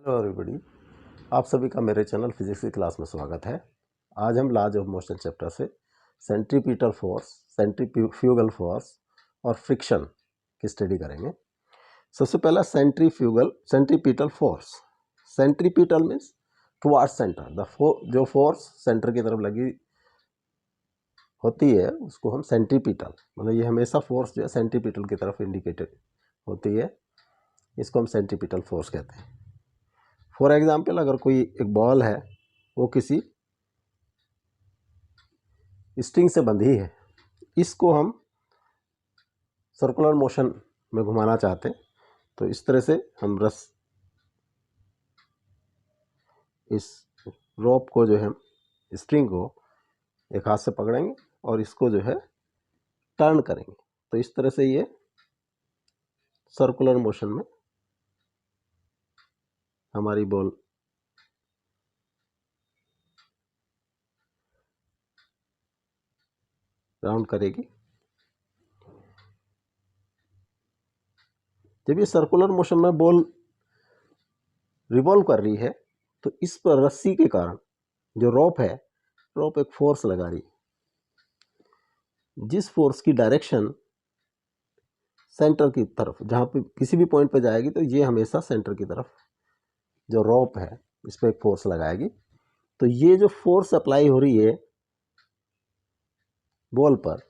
Hello everybody, आप सभी का मेरे चैनल फिजिक्स की क्लास में स्वागत है। आज हम लॉज ऑफ मोशन चैप्टर से सेंट्रीपिटल फोर्स, सेंट्रीफ्यूगल फोर्स और फ्रिक्शन की स्टडी करेंगे। सबसे पहला centripetal force. Centripetal means towards centre, जो फोर्स सेंटर की तरफ लगी होती है उसको हम सेंट्रीपिटल, मतलब ये हमेशा फोर्स जो है सेंट्रीपिटल की तरफ इंडिकेटेड होती है, इसको हम सेंट्रीपिटल फोर्स कहते हैं। फॉर एग्जाम्पल, अगर कोई एक बॉल है वो किसी स्ट्रिंग से बंधी है, इसको हम सर्कुलर मोशन में घुमाना चाहते हैं, तो इस तरह से हम इस रोप को जो है स्ट्रिंग को एक हाथ से पकड़ेंगे और इसको जो है टर्न करेंगे, तो इस तरह से ये सर्कुलर मोशन में हमारी बॉल राउंड करेगी। जब ये सर्कुलर मोशन में बॉल रिवॉल्व कर रही है तो इस पर रस्सी के कारण जो रोप है, रोप एक फोर्स लगा रही है, जिस फोर्स की डायरेक्शन सेंटर की तरफ, जहाँ पे किसी भी पॉइंट पे जाएगी तो ये हमेशा सेंटर की तरफ जो रोप है इस पर एक फोर्स लगाएगी। तो ये जो फोर्स अप्लाई हो रही है बॉल पर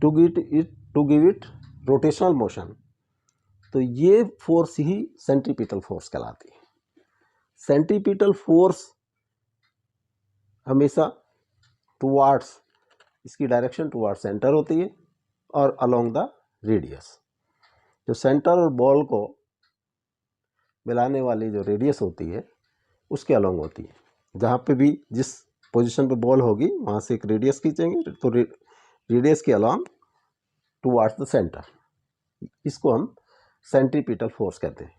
to give it rotational motion, तो ये फोर्स ही सेंट्रीपिटल फोर्स कहलाती है। सेंट्रीपिटल फोर्स हमेशा टुवार्ड्स, इसकी डायरेक्शन टुवार्ड्स सेंटर होती है और अलोंग द रेडियस, जो सेंटर और बॉल को मिलाने वाली जो रेडियस होती है उसके अलोंग होती है। जहाँ पे भी जिस पोजीशन पे बॉल होगी वहाँ से एक रेडियस खींचेंगे तो रेडियस के अलोंग टुवार्ड्स द सेंटर, इसको हम सेंट्रीपिटल फोर्स कहते हैं।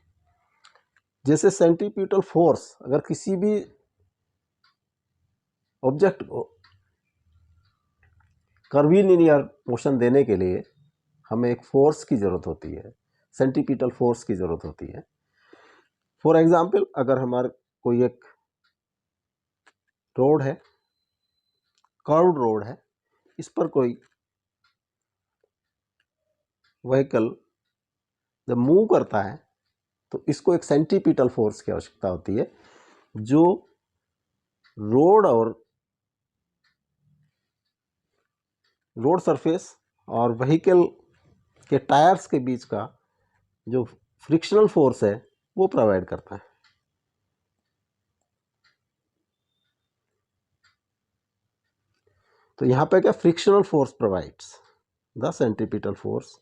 जैसे सेंट्रीपिटल फोर्स अगर किसी भी ऑब्जेक्ट को कर्वीलिनियर मोशन देने के लिए हमें एक फोर्स की ज़रूरत होती है, सेंट्रीपिटल फोर्स की ज़रूरत होती है। फॉर एग्जाम्पल, अगर हमारे कोई एक रोड है, कर्व्ड रोड है, इस पर कोई व्हीकल जब मूव करता है तो इसको एक सेंट्रीपिटल फोर्स की आवश्यकता होती है, जो रोड सरफेस और व्हीकल के टायर्स के बीच का जो फ्रिक्शनल फोर्स है वो प्रोवाइड करता है। तो यहाँ पे क्या frictional force provides the centripetal force.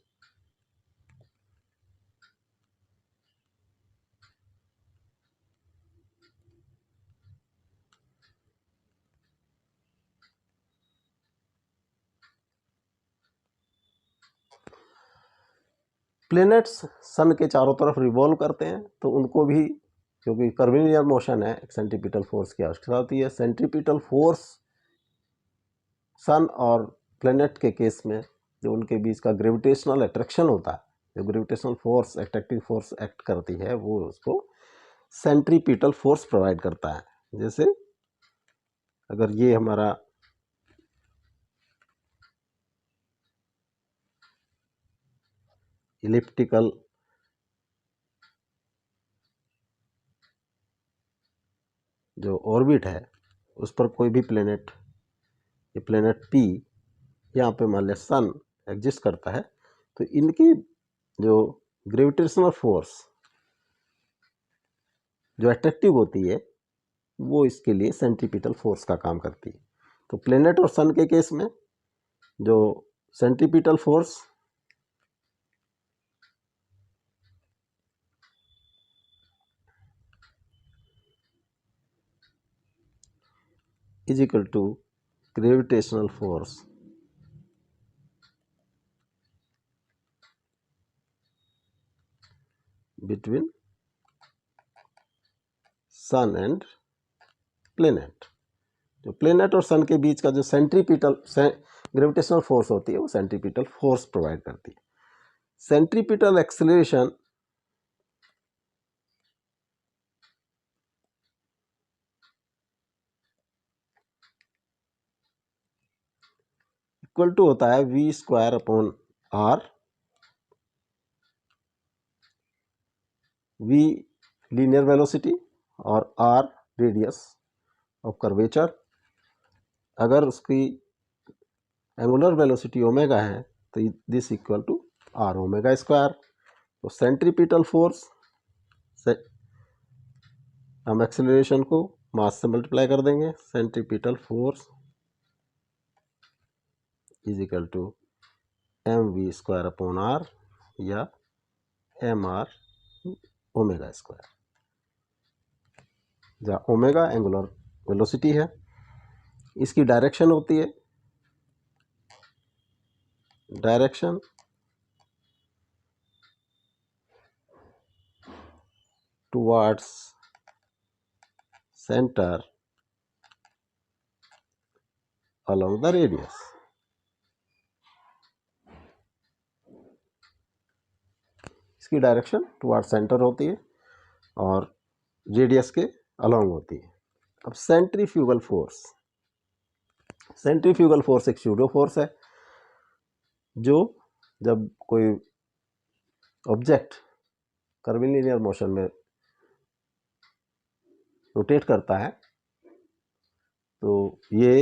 Planets sun के चारों तरफ रिवॉल्व करते हैं, तो उनको भी क्योंकि कर्वीलिनियर मोशन है एक सेंट्रीपिटल फोर्स की आवश्यकता होती है। सेंट्रीपिटल फोर्स सन और प्लैनेट के केस में जो उनके बीच का ग्रेविटेशनल अट्रैक्शन होता है, जो gravitational force attractive force act करती है, वो उसको सेंट्रीपिटल फोर्स प्रोवाइड करता है। जैसे अगर ये हमारा इलिप्टिकल जो ऑर्बिट है उस पर कोई भी प्लैनेट, ये प्लैनेट पी, यहाँ पे मान लिया सन एग्जिस्ट करता है, तो इनकी जो ग्रेविटेशनल फोर्स जो अट्रैक्टिव होती है वो इसके लिए सेंट्रीपिटल फोर्स का काम करती है। तो प्लैनेट और सन के केस में जो centripetal force is equal to gravitational force between sun and planet. जो प्लैनेट और सन के बीच का जो सेंट्रीपिटल ग्रेविटेशनल फोर्स होती है वो सेंट्रीपिटल फोर्स प्रोवाइड करती है। सेंट्रीपिटल एक्सेलरेशन इक्वल टू होता है v square upon r, v linear velocity और आर रेडियस ऑफ कर्वेचर। अगर उसकी एंगुलर वेलोसिटी ओमेगा है तो this equal to r omega square. तो सेंट्रीपिटल फोर्स से हम एक्सेलरेशन को मास से मल्टीप्लाई कर देंगे। Centripetal force is equal to m v square upon r या एम आर ओमेगा स्क्वायर, जहाँ ओमेगा एंगुलर वेलोसिटी है। इसकी डायरेक्शन होती है, direction towards centre along the radius। इसकी डायरेक्शन टुवर्ड सेंटर होती है और रेडियस के अलोंग होती है। अब सेंट्रीफ्यूगल फोर्स, सेंट्रीफ्यूगल फोर्स एक स्यूडो फोर्स है जो जब कोई ऑब्जेक्ट कर्वीलिनियर मोशन में रोटेट करता है तो ये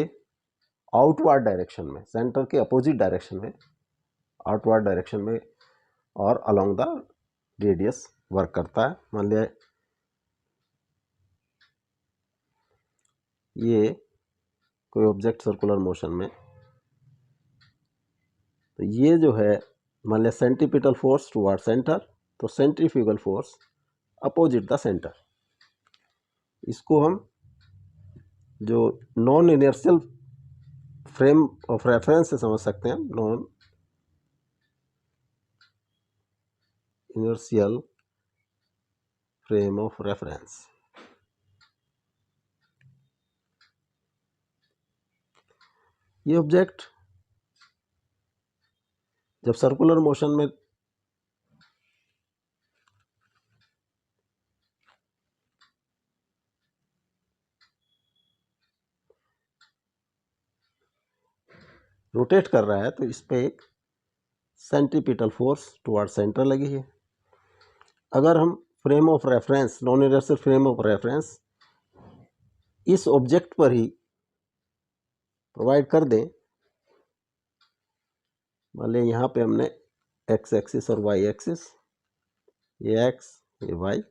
आउटवर्ड डायरेक्शन में, सेंटर के अपोजिट डायरेक्शन में, आउटवर्ड डायरेक्शन में और अलोंग द रेडियस वर्क करता है। मान लिया ये कोई ऑब्जेक्ट सर्कुलर मोशन में, तो ये जो है मान लिया सेंट्रीपिटल फोर्स टुवर्ड सेंटर, तो centrifugal force opposite the centre. इसको हम जो non inertial frame of reference से समझ सकते हैं, non inertial frame of reference. ये ऑब्जेक्ट जब सर्कुलर मोशन में रोटेट कर रहा है तो इस पे एक सेंट्रीपिटल फोर्स टुवर्ड सेंटर लगी है। अगर हम frame of reference, non inertial frame of reference इस ऑब्जेक्ट पर ही प्रोवाइड कर दें, मान लें यहाँ पे हमने एक्स एक्सिस और वाई एक्सिस, ये एक्स ये वाई,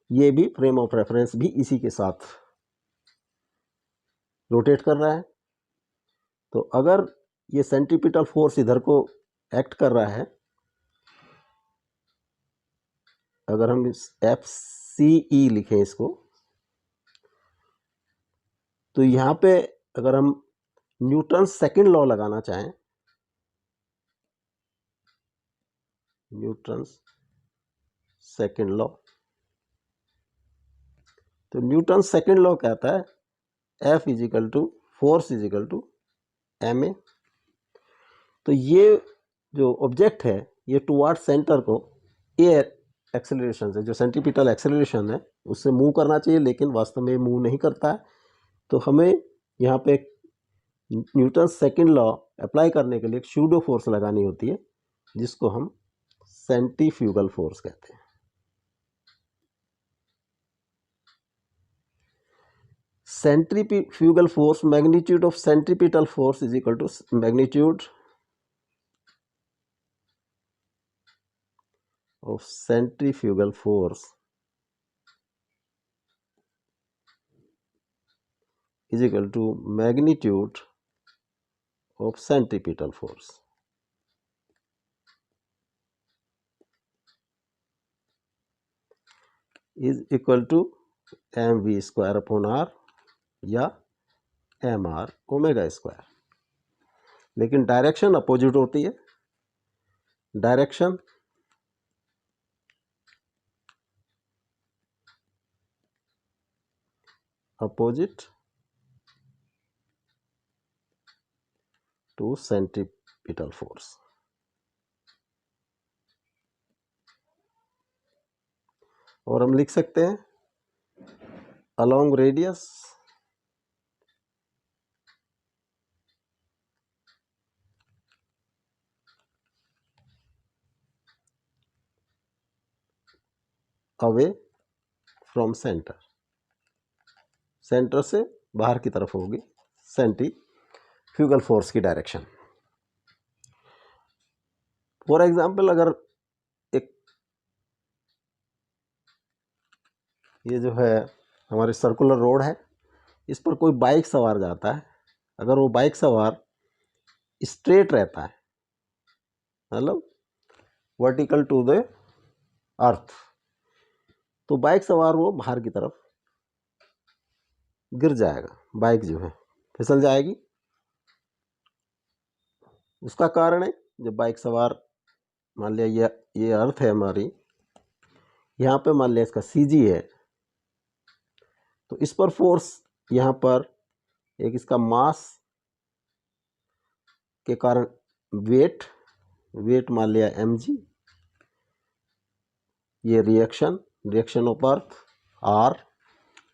ये भी फ्रेम ऑफ रेफरेंस भी इसी के साथ रोटेट कर रहा है। तो अगर ये सेंट्रीपिटल फोर्स इधर को एक्ट कर रहा है, अगर हम इस एफ सी ई लिखें इसको, तो यहाँ पे अगर हम न्यूटन सेकंड लॉ लगाना चाहें, न्यूटन सेकंड लॉ, तो न्यूटन सेकंड लॉ कहता है F is equal to force is equal to m a. तो ये जो ऑब्जेक्ट है ये टुवर्ड सेंटर को ए एक्सेलरेशन से, जो सेंट्रीपिटल एक्सेलरेशन है उससे मूव करना चाहिए, लेकिन वास्तव में मूव नहीं करता है। तो हमें यहाँ पे न्यूटन सेकंड लॉ अप्लाई करने के लिए एक स्यूडो फोर्स लगानी होती है जिसको हम सेंट्रीफ्यूगल फोर्स कहते हैं। Centrifugal force, magnitude of centripetal force is equal to magnitude of centrifugal force is equal to magnitude of centripetal force। is equal to mv square upon r या m r omega square. लेकिन direction opposite होती है, direction opposite to centripetal force. और हम लिख सकते हैं along radius away from centre, centre से बाहर की तरफ होगी सेंट्रीफ्यूगल फोर्स की डायरेक्शन। फॉर एग्जाम्पल, अगर एक ये जो है हमारी सर्कुलर रोड है, इस पर कोई बाइक सवार जाता है, अगर वो बाइक सवार स्ट्रेट रहता है, मतलब वर्टिकल टू द अर्थ, तो बाइक सवार वो बाहर की तरफ गिर जाएगा, बाइक जो है फिसल जाएगी। उसका कारण है, जब बाइक सवार, मान लिया ये अर्थ है हमारी, यहाँ पे मान लिया इसका सीजी है, तो इस पर फोर्स, यहाँ पर एक इसका मास के कारण वेट मान लिया mg, ये रिएक्शन ऑफ अर्थ r,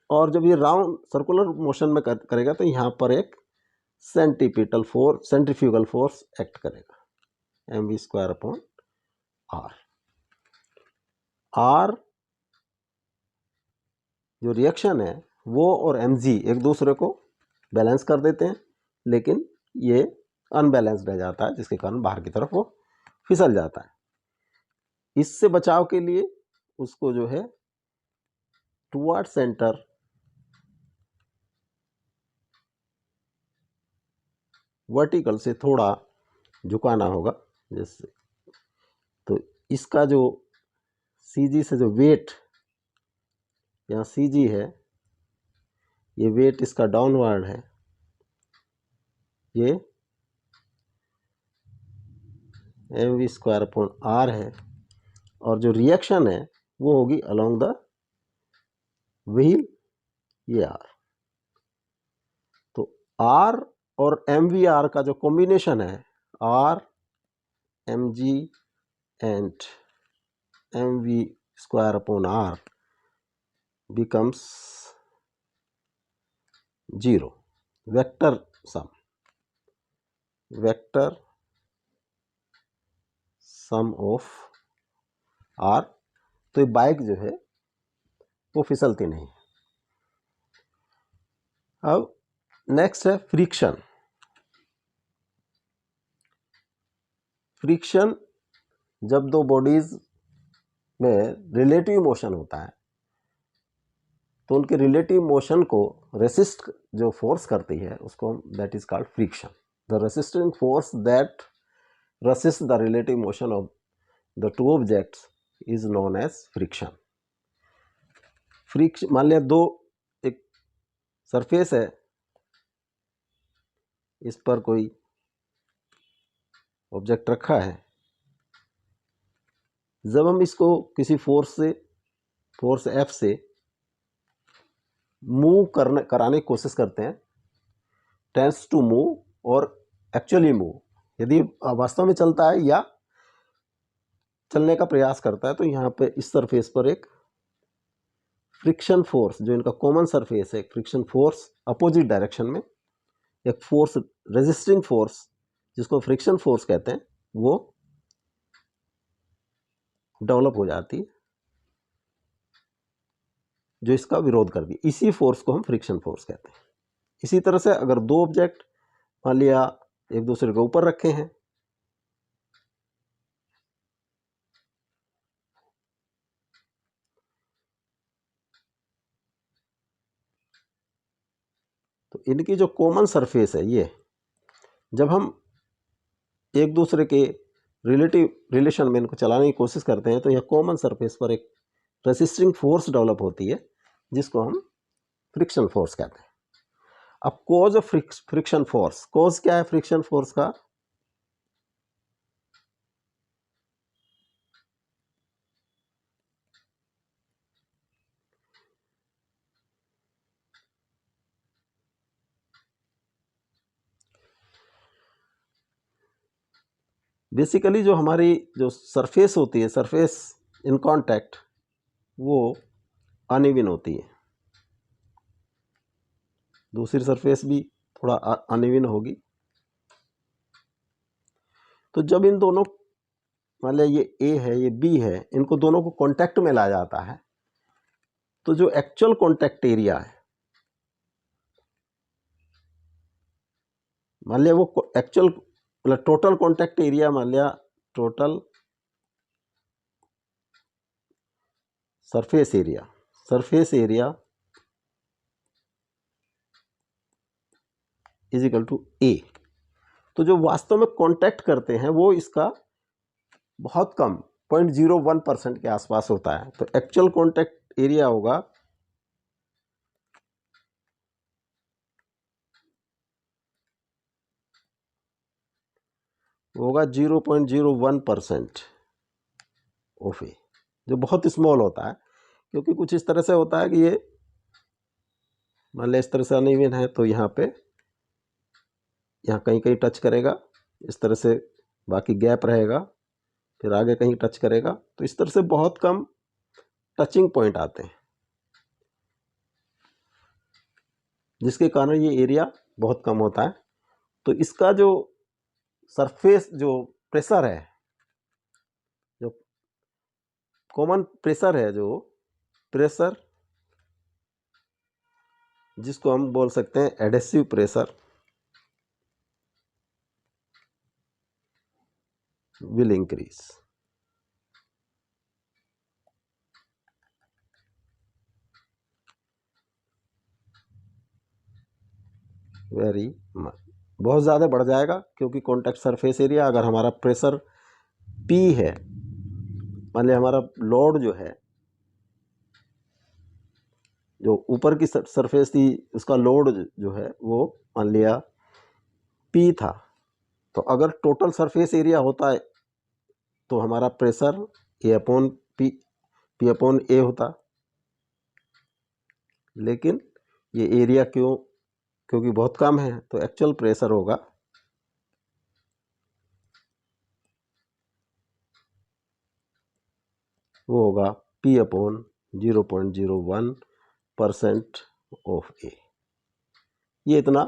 और जब ये राउंड सर्कुलर मोशन में करेगा तो यहाँ पर एक सेंट्रीफ्यूगल फोर्स एक्ट करेगा, mv²/r। r जो रिएक्शन है वो और mg एक दूसरे को बैलेंस कर देते हैं, लेकिन ये अनबैलेंस्ड रह जाता है, जिसके कारण बाहर की तरफ वो फिसल जाता है। इससे बचाव के लिए उसको जो है टुवर्ड सेंटर वर्टिकल से थोड़ा झुकाना होगा, जैसे, तो इसका जो सीजी से जो वेट, यहाँ सीजी है, ये वेट इसका डाउनवर्ड है, ये mv²/r है, और जो रिएक्शन है वो होगी अलोंग द व्हील, ये r। तो r और mvr का जो कॉम्बिनेशन है, r mg and mv²/r becomes 0, vector sum of r। तो ये बाइक जो है वो फिसलती नहीं। अब नेक्स्ट है फ्रिक्शन। फ्रिक्शन जब दो बॉडीज में रिलेटिव मोशन होता है, तो उनके रिलेटिव मोशन को रेसिस्ट जो फोर्स करती है उसको that is called friction. The resisting force that resist the relative motion of the two objects is known as friction. Friction, मान लिया एक सरफेस है, इस पर कोई ऑब्जेक्ट रखा है, जब हम इसको किसी फोर्स F से मूव कराने की कोशिश करते हैं, टेंड्स टू मूव और एक्चुअली मूव, यदि वास्तव में चलता है या चलने का प्रयास करता है, तो यहाँ पे इस सरफेस पर एक फ्रिक्शन फोर्स, जो इनका कॉमन सरफेस है, फ्रिक्शन फोर्स अपोजिट डायरेक्शन में एक फोर्स, रेजिस्टिंग फोर्स जिसको फ्रिक्शन फोर्स कहते हैं, वो डेवलप हो जाती है, जो इसका विरोध करती है। इसी फोर्स को हम फ्रिक्शन फोर्स कहते हैं। इसी तरह से अगर दो ऑब्जेक्ट मान लिया एक दूसरे के ऊपर रखे हैं, तो इनकी जो कॉमन सरफेस है, ये जब हम एक दूसरे के रिलेशन में इनको चलाने की कोशिश करते हैं, तो यह कॉमन सरफेस पर एक रेसिस्टिंग फोर्स डेवलप होती है, जिसको हम फ्रिक्शन फोर्स कहते हैं। अब cause of friction force, cause क्या है फ्रिक्शन फोर्स का? बेसिकली जो हमारी जो सरफेस होती है, सरफेस इन कांटेक्ट, वो अनइवन होती है। दूसरी सरफेस भी थोड़ा अनइवन होगी। तो जब इन दोनों, मान लिया ये ए है, ये बी है, इनको दोनों को कांटेक्ट में लाया जाता है, तो जो एक्चुअल कॉन्टैक्ट एरिया है, मान लिया वो एक्चुअल मतलब टोटल कॉन्टैक्ट एरिया, मान लिया total surface area is equal to A. तो जो वास्तव में कांटेक्ट करते हैं वो इसका बहुत कम 0.01% के आसपास होता है। तो एक्चुअल कांटेक्ट एरिया होगा होगा 0.01% ऑफ ए, जो बहुत स्मॉल होता है। क्योंकि कुछ इस तरह से होता है कि ये मान लिया इस तरह से अनइवन है, तो यहाँ पे यहाँ कहीं कहीं टच करेगा, इस तरह से बाकी गैप रहेगा, फिर आगे कहीं टच करेगा। तो इस तरह से बहुत कम टचिंग पॉइंट आते हैं, जिसके कारण ये एरिया बहुत कम होता है। तो इसका जो सरफेस जो प्रेशर है, जो कॉमन प्रेशर है, जो प्रेशर जिसको हम बोल सकते हैं adhesive pressure, will increase. Very much, बहुत ज़्यादा बढ़ जाएगा। क्योंकि कॉन्टैक्ट सरफेस एरिया, अगर हमारा प्रेशर P है, मान लिया हमारा लोड जो है, जो ऊपर की सरफेस थी उसका लोड जो है वो मान लिया P था। तो अगर टोटल सरफेस एरिया होता है तो हमारा प्रेशर P अपॉन A होता। लेकिन ये एरिया क्योंकि बहुत कम है, तो एक्चुअल प्रेशर होगा वो होगा P अपॉन 0.01% ऑफ A। ये इतना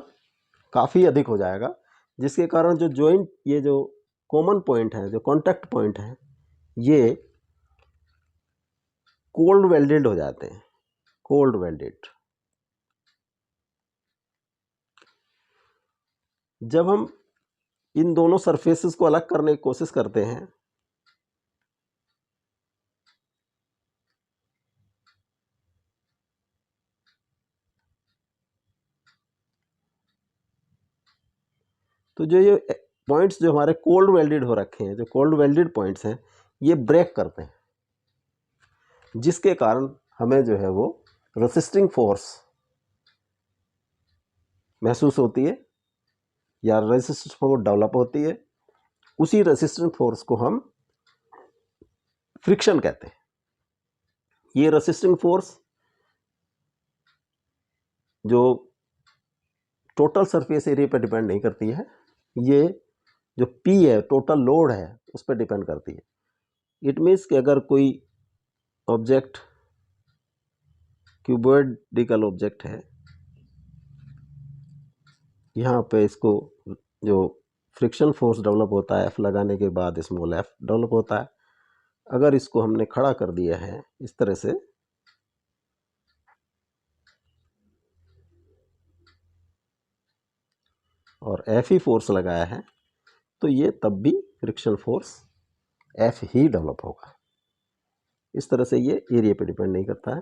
काफ़ी अधिक हो जाएगा, जिसके कारण जो जॉइंट, ये जो कॉमन पॉइंट है, जो कॉन्टैक्ट पॉइंट है, ये कोल्ड वेल्डेड हो जाते हैं, कोल्ड वेल्डेड। जब हम इन दोनों सरफेसेस को अलग करने की कोशिश करते हैं, तो जो ये पॉइंट्स जो हमारे कोल्ड वेल्डेड हो रखे हैं, जो कोल्ड वेल्डेड पॉइंट्स हैं, ये ब्रेक करते हैं, जिसके कारण हमें जो है वो रेसिस्टिंग फोर्स महसूस होती है, या रेसिस्टिंग फोर्स डेवलप होती है। उसी रेसिस्टिंग फोर्स को हम फ्रिक्शन कहते हैं। ये रेसिस्टिंग फोर्स जो टोटल सरफेस एरिया पर डिपेंड नहीं करती है, ये जो P है, टोटल लोड है, उस पर डिपेंड करती है। इट मीन्स कि अगर कोई ऑब्जेक्ट क्यूबॉइडिकल ऑब्जेक्ट है, यहाँ पे इसको जो फ्रिक्शन फोर्स डेवलप होता है F लगाने के बाद स्मॉल f डेवलप होता है। अगर इसको हमने खड़ा कर दिया है इस तरह से, और F ही फोर्स लगाया है, तो ये तब भी फ्रिक्शन फोर्स F ही डेवलप होगा। इस तरह से ये एरिया पे डिपेंड नहीं करता है।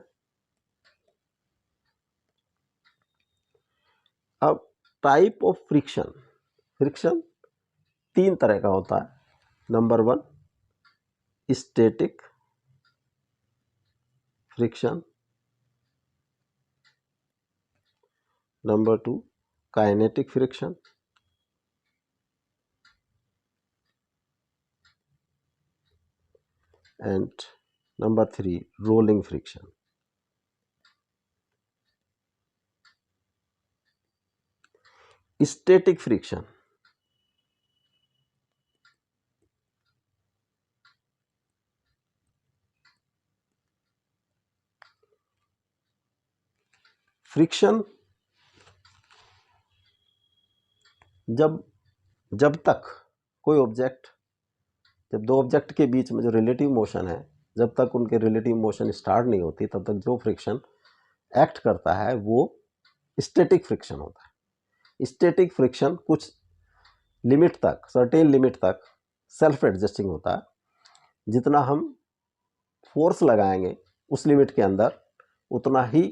अब टाइप ऑफ फ्रिक्शन, फ्रिक्शन 3 तरह का होता है। Number 1 static friction, number 2 kinetic friction, and number 3 rolling friction. Static friction, friction जब तक कोई ऑब्जेक्ट, जब दो ऑब्जेक्ट के बीच में जो रिलेटिव मोशन है, जब तक उनके रिलेटिव मोशन स्टार्ट नहीं होती तब तक जो फ्रिक्शन एक्ट करता है वो स्टैटिक फ्रिक्शन होता है। स्टैटिक फ्रिक्शन कुछ लिमिट तक, सर्टेन लिमिट तक सेल्फ एडजस्टिंग होता है। जितना हम फोर्स लगाएंगे उस लिमिट के अंदर उतना ही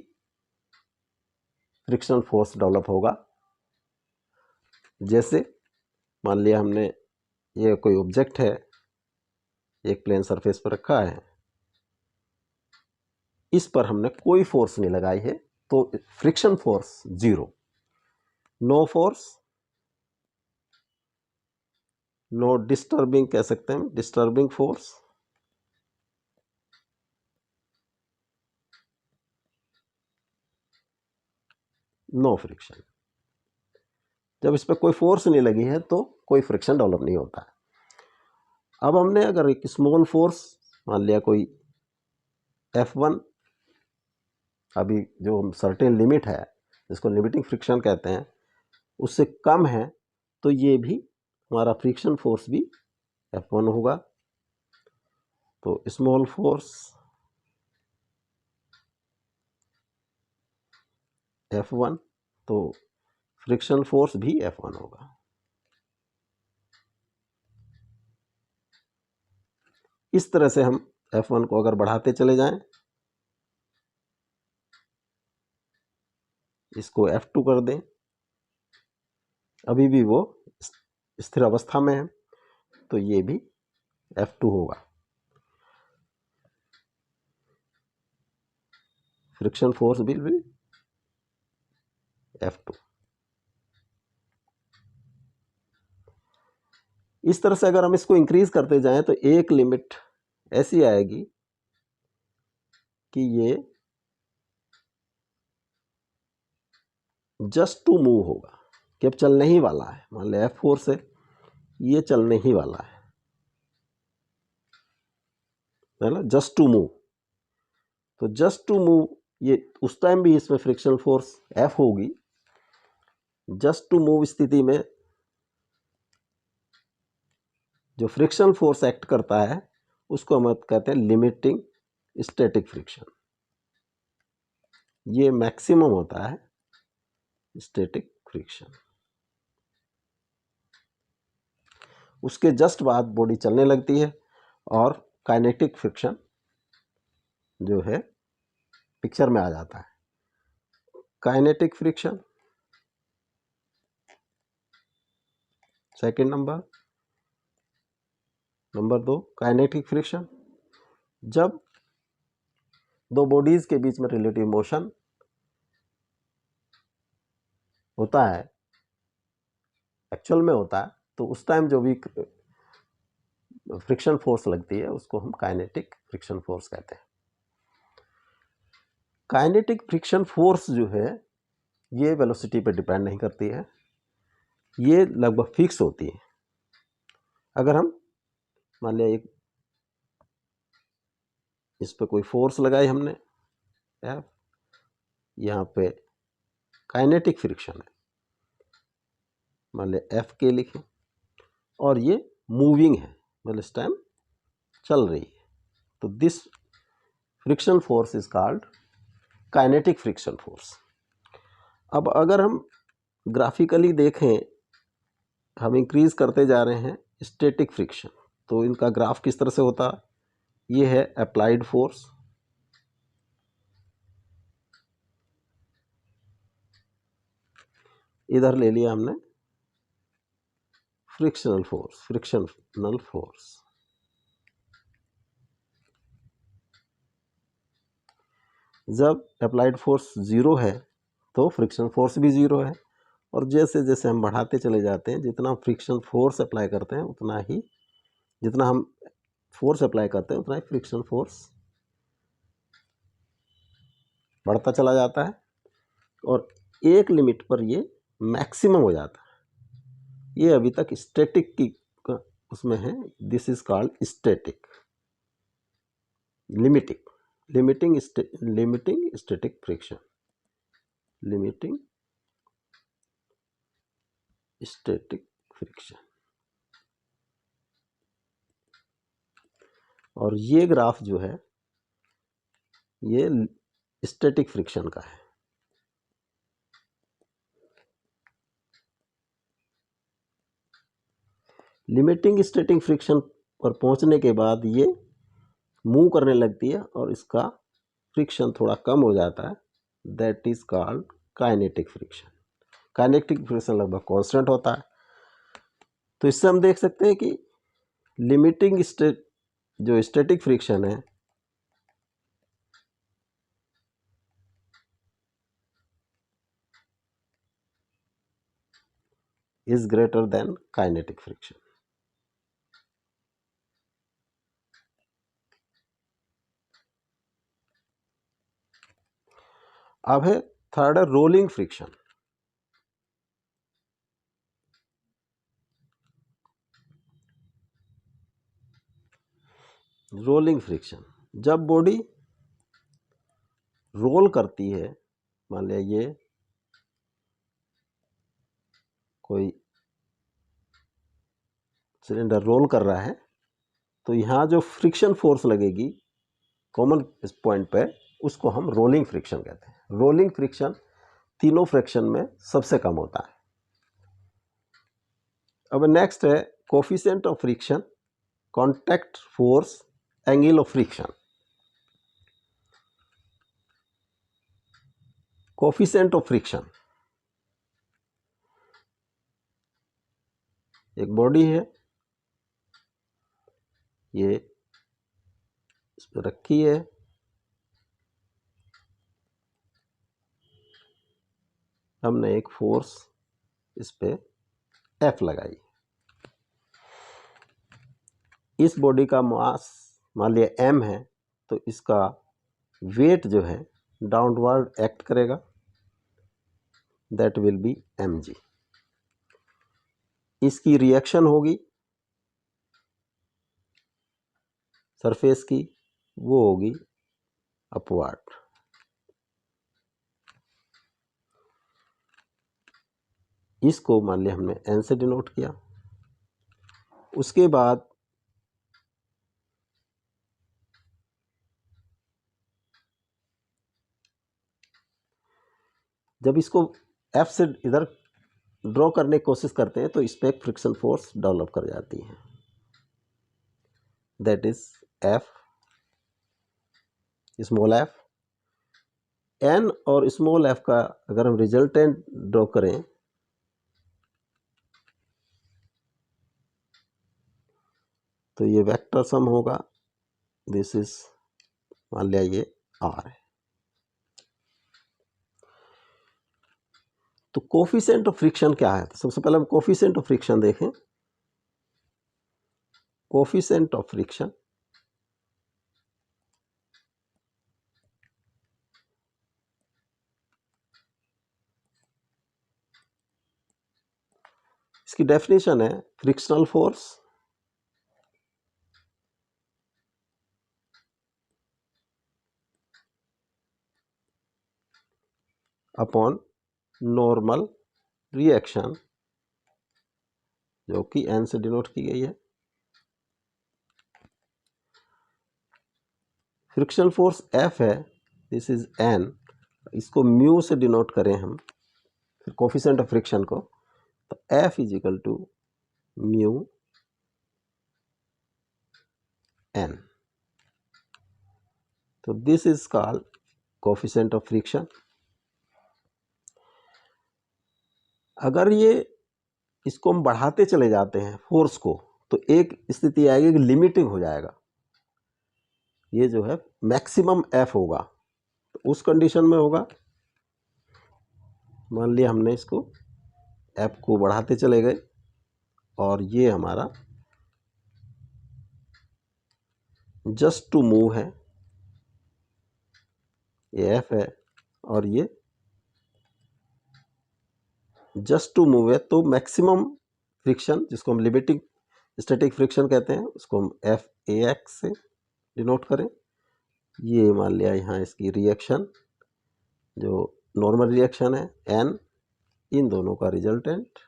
फ्रिक्शनल फोर्स डेवलप होगा। जैसे मान लिया हमने ये कोई ऑब्जेक्ट है, एक प्लेन सरफेस पर रखा है, इस पर हमने कोई फोर्स नहीं लगाई है तो friction force zero. No force, no disturbing कह सकते हैं, डिस्टर्बिंग फोर्स, नो फ्रिक्शन। जब इस पर कोई फोर्स नहीं लगी है तो कोई फ्रिक्शन डेवलप नहीं होता है। अब हमने अगर एक स्मॉल फोर्स मान लिया कोई F1, अभी जो सर्टेन लिमिट है जिसको लिमिटिंग फ्रिक्शन कहते हैं उससे कम है, तो ये भी हमारा फ्रिक्शन फोर्स भी F1 होगा। तो स्मॉल फोर्स F1, तो फ्रिक्शन फोर्स भी F1 होगा। इस तरह से हम F1 को अगर बढ़ाते चले जाएं, इसको F2 कर दें, अभी भी वो स्थिर अवस्था में है, तो ये भी F2 होगा। फ्रिक्शन फोर्स भी F2। इस तरह से अगर हम इसको इंक्रीज करते जाएं तो एक लिमिट ऐसी आएगी कि ये जस्ट टू मूव होगा, कि अब चलने ही वाला है। मान लो F4 से ये चलने ही वाला है ना, जस्ट टू मूव। तो जस्ट टू मूव, ये उस टाइम भी इसमें फ्रिक्शनल फोर्स F होगी। जस्ट टू मूव स्थिति में जो फ्रिक्शनल फोर्स एक्ट करता है उसको हम कहते हैं लिमिटिंग स्टैटिक फ्रिक्शन। ये मैक्सिमम होता है स्टैटिक फ्रिक्शन। उसके जस्ट बाद बॉडी चलने लगती है और काइनेटिक फ्रिक्शन जो है पिक्चर में आ जाता है। Kinetic friction second number 2 kinetic friction, जब दो बॉडीज के बीच में रिलेटिव मोशन होता है, एक्चुअल में होता है, तो उस टाइम जो भी फ्रिक्शन फोर्स लगती है उसको हम काइनेटिक फ्रिक्शन फोर्स कहते हैं। काइनेटिक फ्रिक्शन फोर्स जो है ये वेलोसिटी पे डिपेंड नहीं करती है, ये लगभग फिक्स होती है। अगर हम मान लिया एक इस पे कोई फोर्स लगाई हमने F, यहाँ पे काइनेटिक फ्रिक्शन है, मान लिया F के लिखे, और ये मूविंग है, मतलब इस टाइम चल रही है, तो this friction force is called kinetic friction force. अब अगर हम ग्राफिकली देखें, हम इंक्रीज करते जा रहे हैं स्टैटिक फ्रिक्शन, तो इनका ग्राफ किस तरह से होता है? ये है अप्लाइड फोर्स, इधर ले लिया हमने फ्रिक्शनल फोर्स। जब अप्लाइड फोर्स जीरो है तो फ्रिक्शन फोर्स भी जीरो है, और जैसे जैसे हम बढ़ाते चले जाते हैं, जितना फ्रिक्शन फोर्स अप्लाई करते हैं उतना ही, जितना हम फोर्स अप्लाई करते हैं उतना ही फ्रिक्शन फोर्स बढ़ता चला जाता है, और एक लिमिट पर ये मैक्सिमम हो जाता है। ये अभी तक स्टैटिक की उसमें है, this is called static limiting static friction, limiting static friction. और ये ग्राफ जो है ये स्टैटिक फ्रिक्शन का है। लिमिटिंग स्टैटिक फ्रिक्शन पर पहुंचने के बाद ये मूव करने लगती है और इसका फ्रिक्शन थोड़ा कम हो जाता है, that is called kinetic friction. Kinetic friction लगभग कांस्टेंट होता है। तो इससे हम देख सकते हैं कि लिमिटिंग जो स्टैटिक फ्रिक्शन है is greater than kinetic friction. अब है थर्ड है रोलिंग फ्रिक्शन। रोलिंग फ्रिक्शन, जब बॉडी रोल करती है, मान लिया ये कोई सिलेंडर रोल कर रहा है, तो यहाँ जो फ्रिक्शन फोर्स लगेगी कॉमन इस पॉइंट पे, उसको हम रोलिंग फ्रिक्शन कहते हैं। रोलिंग फ्रिक्शन तीनों फ्रिक्शन में सबसे कम होता है। अब नेक्स्ट है coefficient of friction, contact force, angle of friction. Coefficient of friction, एक बॉडी है, ये इस पर रखी है, हमने एक फोर्स इस पे F लगाई। इस बॉडी का मास मान लिया m है, तो इसका वेट जो है डाउनवर्ड एक्ट करेगा, दैट विल बी mg। इसकी रिएक्शन होगी सरफेस की, वो होगी अपवर्ड। इसको मान लिया हमने n से डिनोट किया। उसके बाद जब इसको F से इधर ड्रॉ करने की कोशिश करते हैं तो इस पर एक फ्रिक्शन फोर्स डेवलप कर जाती है, that is F small f। n और स्मॉल f का अगर हम रिजल्टेंट ड्रॉ करें तो ये वेक्टर सम होगा, दिस इज मान लिया ये r है। तो कोफिशिएंट ऑफ फ्रिक्शन क्या है? तो सबसे पहले हम कोफिशिएंट ऑफ फ्रिक्शन देखें। कोफिशिएंट ऑफ फ्रिक्शन इसकी डेफिनेशन है frictional force upon normal reaction, जो कि n से डिनोट की गई है। फ्रिक्शनल फोर्स F है, दिस इज n, इसको म्यू से डिनोट करें हम फिर कोफिशिएंट ऑफ फ्रिक्शन को, तो F is equal to mu n। तो this is called coefficient of friction. अगर ये इसको हम बढ़ाते चले जाते हैं फोर्स को, तो एक स्थिति आएगी कि लिमिटिंग हो जाएगा, ये जो है मैक्सिमम F होगा। तो उस कंडीशन में होगा, मान लिया हमने इसको F को बढ़ाते चले गए और ये हमारा जस्ट टू मूव है, ये F है और ये जस्ट टू मूव है, तो मैक्सिमम फ्रिक्शन जिसको हम लिमिटिंग स्टैटिक फ्रिक्शन कहते हैं उसको हम FAX से डिनोट करें। ये मान लिया यहाँ इसकी रिएक्शन जो नॉर्मल रिएक्शन है n, इन दोनों का रिजल्टेंट,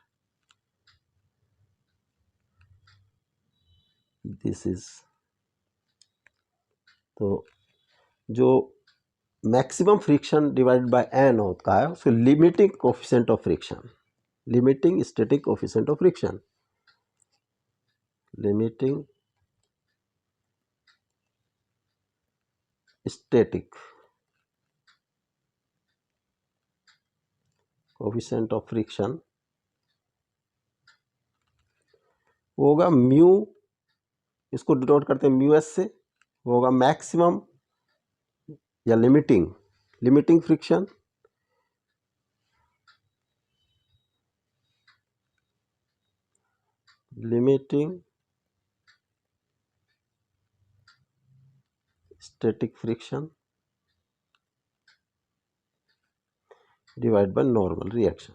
दिस इज तो जो maximum friction divided by n होता है उसको limiting coefficient of friction, limiting static coefficient of friction, limiting static coefficient of friction होगा म्यू, इसको डिनोट करते हैं म्यू एस से, होगा मैक्सिमम या limiting friction limiting static friction divide by normal reaction.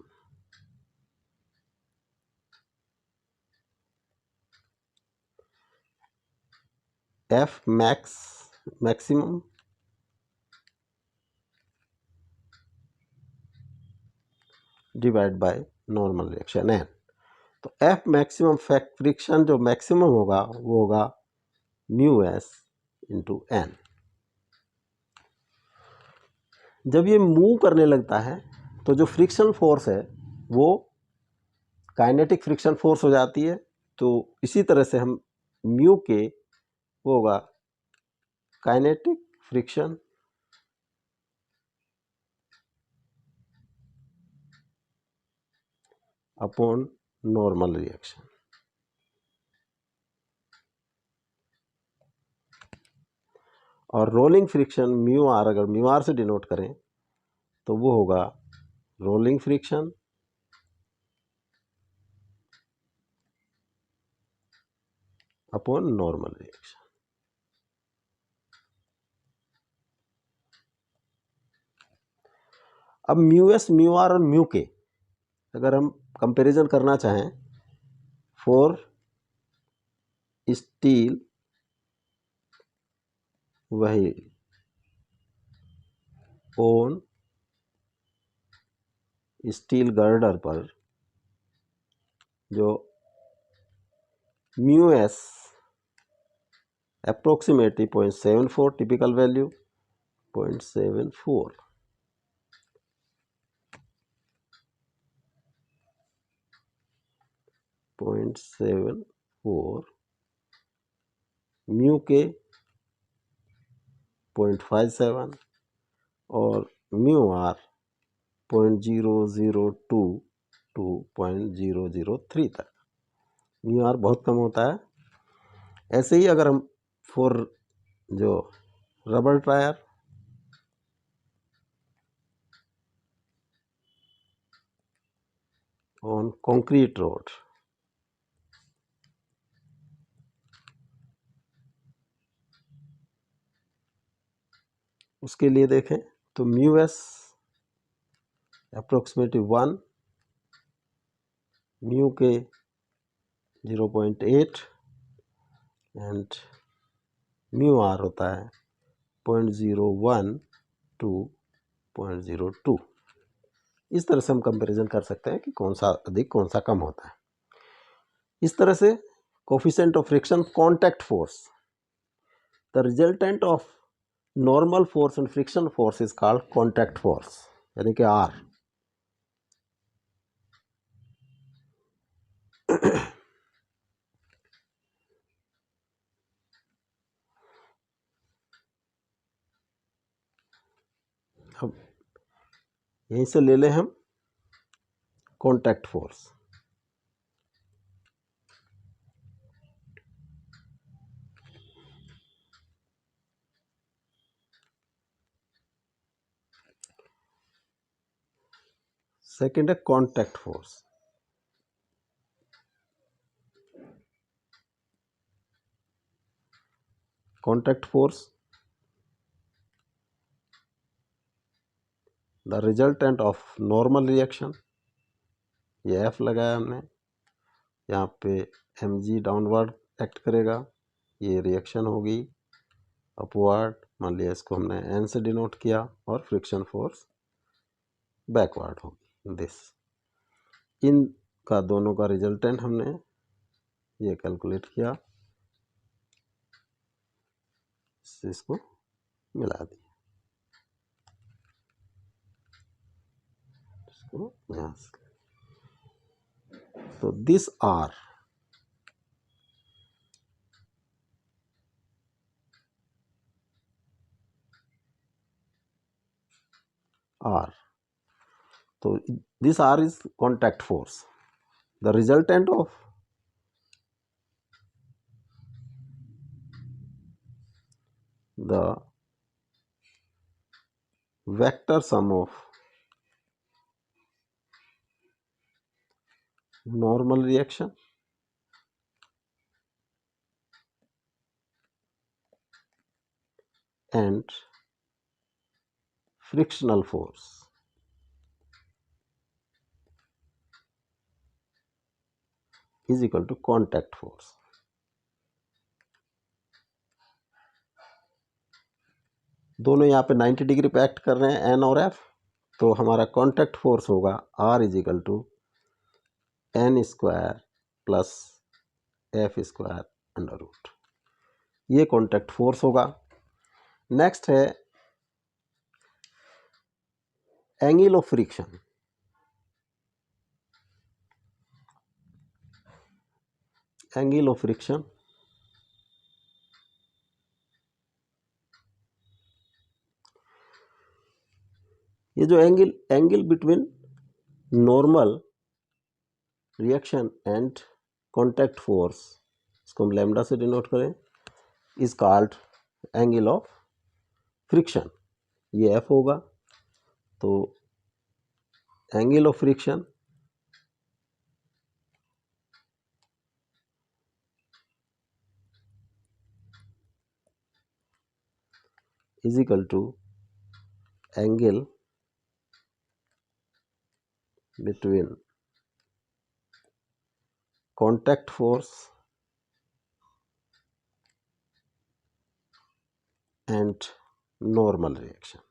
F maximum divide by normal reaction n. तो F maximum friction जो maximum होगा वो होगा म्यू एस इंटू एन। जब ये मूव करने लगता है तो जो फ्रिक्शन फोर्स है वो काइनेटिक फ्रिक्शन फोर्स हो जाती है। तो इसी तरह से हम म्यू के वो होगा kinetic friction upon normal reaction. और रोलिंग फ्रिक्शन म्यू आर, अगर म्यू आर से डिनोट करें तो वो होगा rolling friction upon normal reaction. अब म्यू एस, म्यू आर और म्यू के अगर हम कंपैरिजन करना चाहें फॉर स्टील, वही ऑन स्टील गर्डर पर जो mu S approximately 0.74, typical value 0.74, mu के 0.57 और म्यू आर 0.002 टू 0.003 तक। म्यू आर बहुत कम होता है। ऐसे ही अगर हम फॉर जो rubber tyre on concrete road, उसके लिए देखें तो म्यू एस अप्रोक्सीमेटली 1, म्यू के 0.8 एंड म्यू आर होता है 0.01 टू 0.02। इस तरह से हम कंपैरिजन कर सकते हैं कि कौन सा अधिक कौन सा कम होता है। इस तरह से coefficient of friction contact force, the resultant of normal force and friction force is called contact force, यानी कि आर। अब यहीं से ले लें हम कॉन्टैक्ट फोर्स। सेकेंड है contact force. Contact force the resultant of normal reaction, ये एफ लगाया हमने, यहाँ पे एम जी डाउनवर्ड एक्ट करेगा, ये रिएक्शन होगी अपवर्ड, मान लिया इसको हमने एन से डिनोट किया, और फ्रिक्शन फोर्स बैकवर्ड होगी दिस। इन का दोनों का रिजल्टेंट हमने ये कैलकुलेट किया, इसको मिला दिए इसको यहाँ से। तो दिस आर तो this R is contact force. The resultant of the vector sum of normal reaction and frictional force is equal to contact force. दोनों यहाँ पे 90 डिग्री पे एक्ट कर रहे हैं एन और एफ, तो हमारा कॉन्टैक्ट फोर्स होगा R is equal to N square plus F square under root, ये कॉन्टैक्ट फोर्स होगा। नेक्स्ट है angle of friction. Angle of friction ये जो angle between normal reaction and contact force, इसको हम लैम्डा से डिनोट करें, is called angle of friction. ये एफ होगा, तो angle of friction is equal to angle between contact force and normal reaction।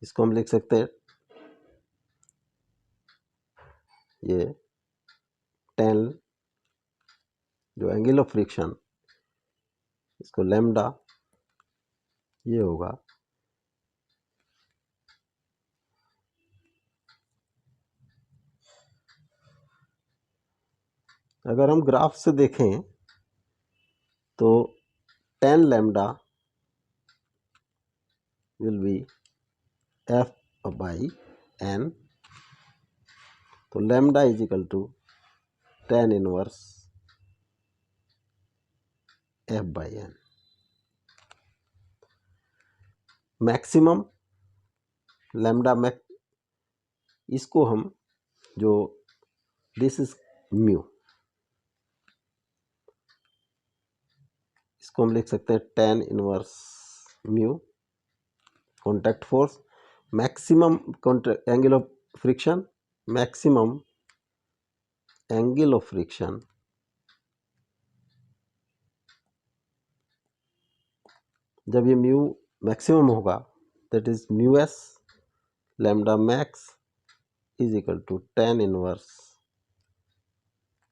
इसको हम लिख सकते हैं, ये 10 जो एंगल ऑफ फ्रिक्शन, इसको लैम्डा ये होगा अगर हम ग्राफ से देखें तो 10 lambda will be F by N, तो lambda is equal to 10 inverse F by N. Maximum lambda इसको हम जो दिस इज म्यू, इसको हम लिख सकते हैं 10 inverse mu contact force. Maximum angle of friction, maximum angle of friction जब ये म्यू मैक्सिमम होगा that is mu S lambda max is equal to 10 inverse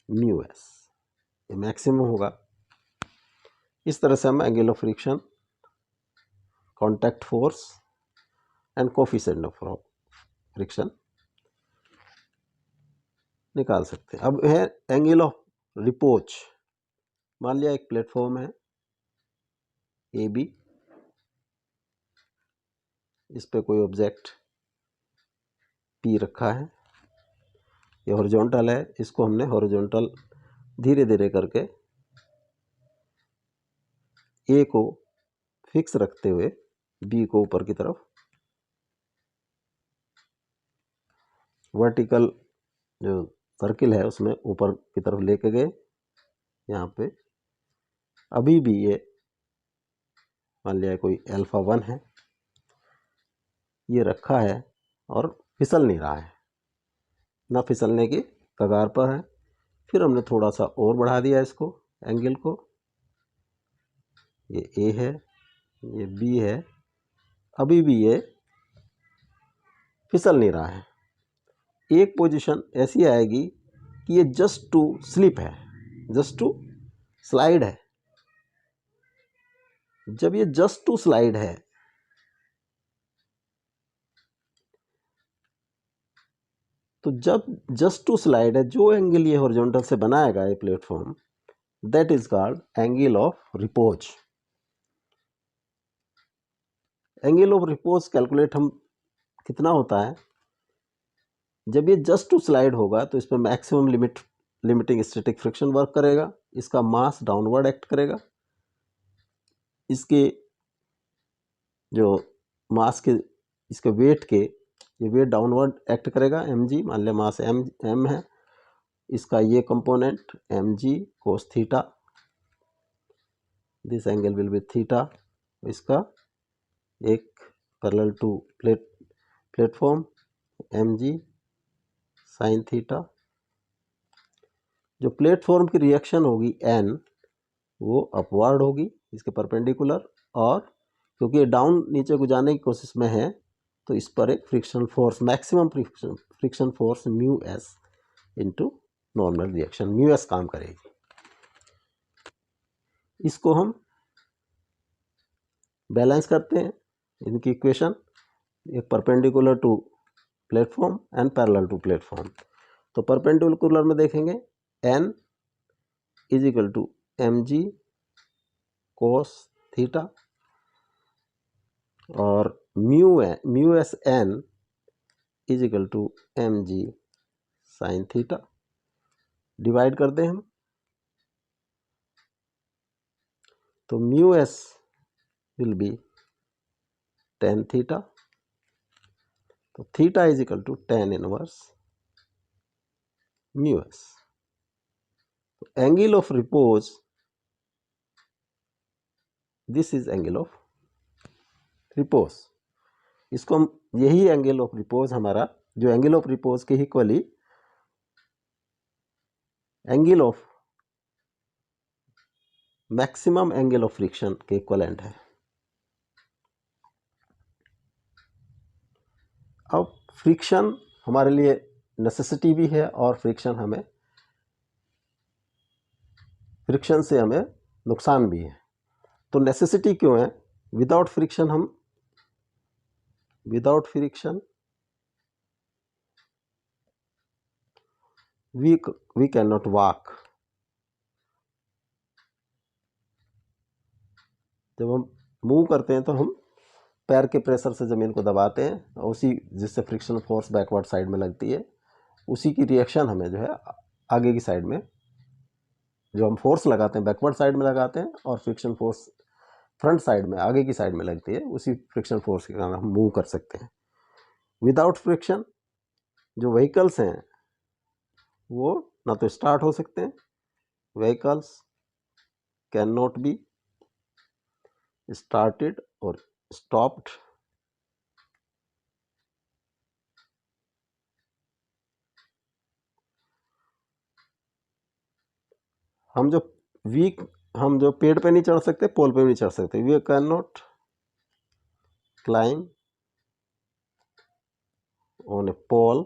mu S, ये मैक्सिमम होगा। इस तरह से हम angle of friction, contact force and coefficient of friction निकाल सकते हैं। अब है एंगल ऑफ रिपोज। मान लिया एक प्लेटफॉर्म है ए बी, इस पे कोई ऑब्जेक्ट पी रखा है, ये हॉरिजॉन्टल है, इसको हमने हॉरिजॉन्टल धीरे धीरे करके ए को फिक्स रखते हुए बी को ऊपर की तरफ वर्टिकल जो सर्किल है उसमें ऊपर की तरफ लेके गए। यहाँ पे अभी भी ये मान लिया कोई अल्फा 1 है, ये रखा है और फिसल नहीं रहा है, ना फिसलने की कगार पर है। फिर हमने थोड़ा सा और बढ़ा दिया इसको, एंगल को, ये ए है, ये बी है, अभी भी ये फिसल नहीं रहा है। एक पोजीशन ऐसी आएगी कि ये जस्ट टू स्लिप है, जस्ट टू स्लाइड है, जब ये जस्ट टू स्लाइड है तो जब जस्ट टू स्लाइड है, जो एंगल ये हॉरिजॉन्टल से बनाएगा ये platform, that is called angle of repose. Angle of repose calculate हम कितना होता है, जब ये जस्ट टू स्लाइड होगा तो इस पर maximum limiting static friction work करेगा, इसका मास डाउनवर्ड एक्ट करेगा, इसके जो मास के इसके वेट के ये वेट डाउनवर्ड एक्ट करेगा, mg, मान लिया मास m है, इसका ये component mg cos theta, this angle will be theta, इसका एक parallel to platform mg sine theta. जो प्लेटफॉर्म की रिएक्शन होगी n वो अपवर्ड होगी इसके परपेंडिकुलर, और क्योंकि ये डाउन नीचे को जाने की कोशिश में है तो इस पर एक friction force, maximum friction force mu S into normal reaction, mu S काम करेगी। इसको हम बैलेंस करते हैं, इनकी इक्वेशन, एक perpendicular to platform and parallel to platform. तो परपेंडिकुलर में देखेंगे n is equal to mg cos theta, और mu S N is equal to mg sine theta. Divide कर दें हम तो mu S will be tan theta, तो theta is equal to tan inverse mu S. Angle of repose, this is angle of repose, इसको हम, यही angle of repose हमारा, जो एंगल ऑफ रिपोज के equally angle of maximum angle of friction के equivalent है। अब फ्रिक्शन हमारे लिए नेसेसिटी भी है, और फ्रिक्शन से हमें नुकसान भी है। तो नेसेसिटी क्यों है? Without friction we cannot walk। जब हम मूव करते हैं तो हम पैर के प्रेशर से ज़मीन को दबाते हैं, और उसी जिससे फ्रिक्शन फोर्स बैकवर्ड साइड में लगती है, उसी की रिएक्शन हमें जो है आगे की साइड में, जो हम फोर्स लगाते हैं बैकवर्ड साइड में लगाते हैं, और फ्रिक्शन फोर्स फ्रंट साइड में आगे की साइड में लगती है, उसी फ्रिक्शन फोर्स के कारण हम मूव कर सकते हैं। विदाउट फ्रिक्शन जो व्हीकल्स हैं वो ना तो स्टार्ट हो सकते हैं, vehicles can not be started और स्टॉप्ड। हम जो पेड़ पे नहीं चढ़ सकते, पोल पे भी नहीं चढ़ सकते, we can not climb on a pole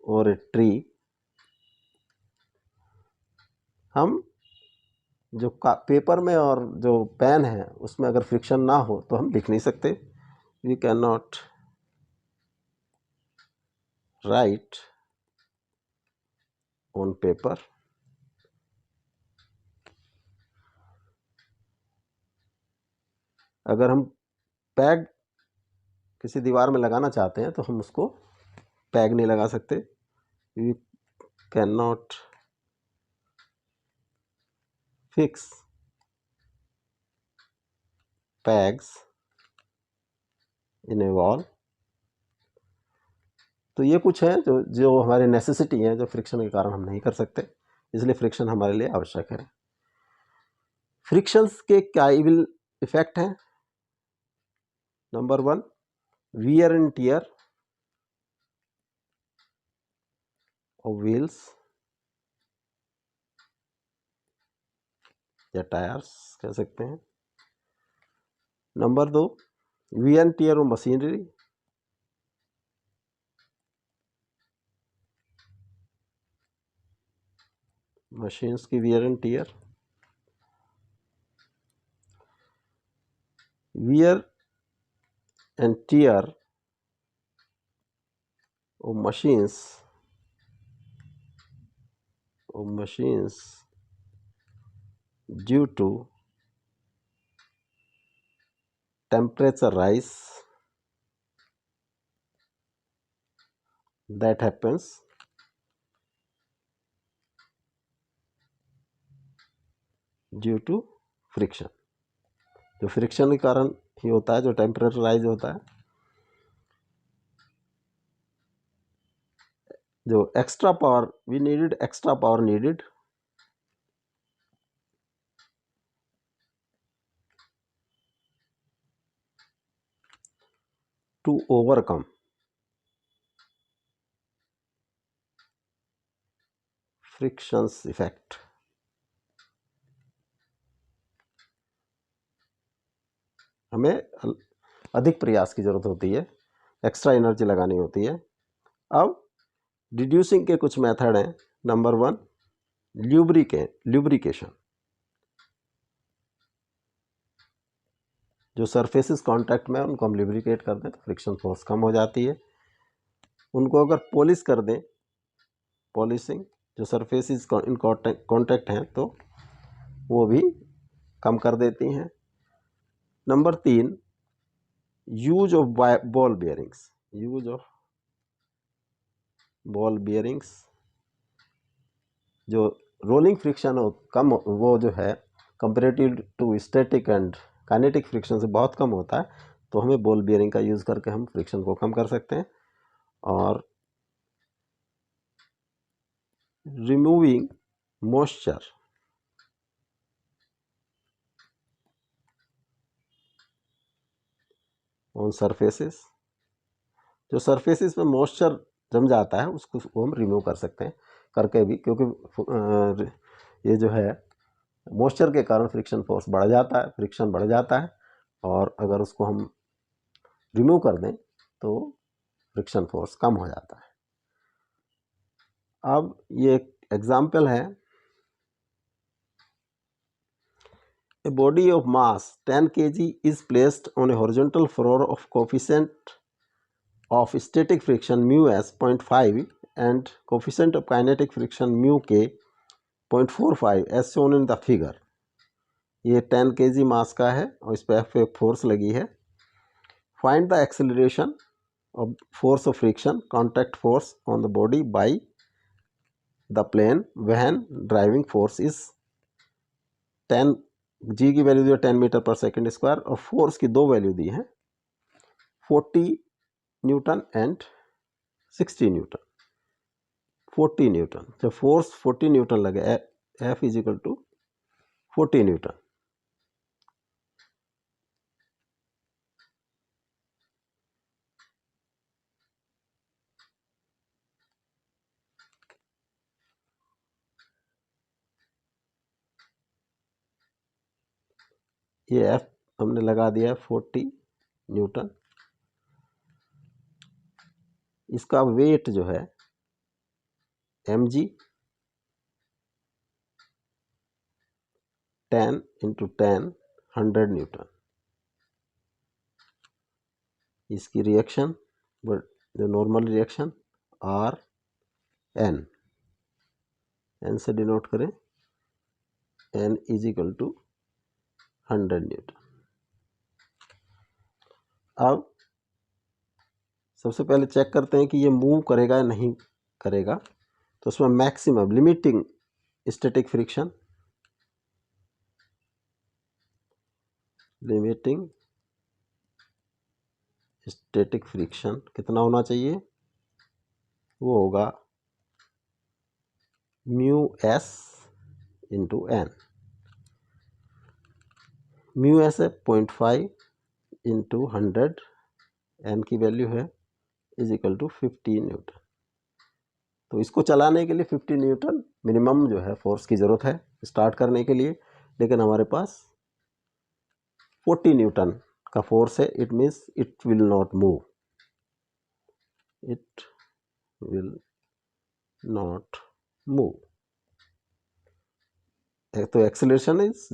और ए ट्री। हम जो पेपर में और जो पेन है उसमें अगर फ्रिक्शन ना हो तो हम लिख नहीं सकते, we can not write on paper. अगर हम पैग किसी दीवार में लगाना चाहते हैं तो हम उसको पैग नहीं लगा सकते, we can not fix pegs in a wall. तो ये कुछ है जो हमारे नेसेसिटी हैं, जो फ्रिक्शन के कारण हम नहीं कर सकते, इसलिए फ्रिक्शन हमारे लिए आवश्यक है। फ्रिक्शंस के क्या इविल इफेक्ट हैं? Number 1, wear and tear of wheels या टायर्स कह सकते हैं। Number 2, wear and tear of machinery, machines की wear and tear, wear and tear of machines due to temperature rise that happens due to friction, जो friction के कारण ही होता है, जो टेम्परेचर राइज होता है, जो extra power we needed, extra power needed to overcome friction's effect. हमें अधिक प्रयास की जरूरत होती है, एक्स्ट्रा एनर्जी लगानी होती है। अब रिड्यूसिंग के कुछ मेथड हैं। Number 1, lubrication. जो सरफेसेस कांटेक्ट में उनको हम ल्यूब्रिकेट कर दें तो फ्रिक्शन फोर्स कम हो जाती है। उनको अगर पॉलिश कर दें, पॉलिशिंग, जो सरफेसेस इन कांटेक्ट हैं तो वो भी कम कर देती हैं। Number 3, use of ball bearings. Use of ball bearings, जो रोलिंग फ्रिक्शन हो कम, वो जो है comparative to static and kinetic friction से बहुत कम होता है, तो हमें बॉल बियरिंग का यूज़ करके हम फ्रिक्शन को कम कर सकते हैं। और रिमूविंग मॉइस्चर, ऑन सरफेसेस, जो सरफेसेस में मॉइस्चर जम जाता है उसको हम रिमूव कर सकते हैं करके भी, क्योंकि ये जो है मॉइस्चर के कारण फ्रिक्शन फोर्स बढ़ जाता है, फ्रिक्शन बढ़ जाता है, और अगर उसको हम रिमूव कर दें तो फ्रिक्शन फोर्स कम हो जाता है। अब ये एक एग्जाम्पल है। A body of mass 10 kg is placed on a horizontal floor of coefficient of static friction mu s 0.5 and coefficient of kinetic friction mu k 0.45 as shown in the figure. ये 10 kg मास का है और इस पर force लगी है। Find the acceleration of force of friction, contact force on the body by the plane when driving force is 10 g की value दी है 10 मीटर पर सेकेंड स्क्वायर, और फोर्स की दो वैल्यू दी है 40 न्यूटन एंड 60 न्यूटन। 40 न्यूटन, जब फोर्स 40 न्यूटन लगे, F is equal to 40 newton. ये F हमने लगा दिया है 40 न्यूटन। इसका वेट जो है mg 10 इंटू 10 100 न्यूटन। इसकी रिएक्शन, जो normal reaction R N, N से डिनोट करें, N is equal to 100 newton. अब सबसे पहले चेक करते हैं कि ये मूव करेगा या नहीं करेगा। तो उसमें maximum limiting static friction, limiting static friction कितना होना चाहिए, वो होगा mu S into N. Mu S है 0.5 इंटू 100, एन की वैल्यू है इज इक्वल टू 15 न्यूटन। तो इसको चलाने के लिए 50 न्यूटन मिनिमम जो है फोर्स की ज़रूरत है स्टार्ट करने के लिए, लेकिन हमारे पास 40 न्यूटन का फोर्स है। It means it will not move, it will not move. तो acceleration is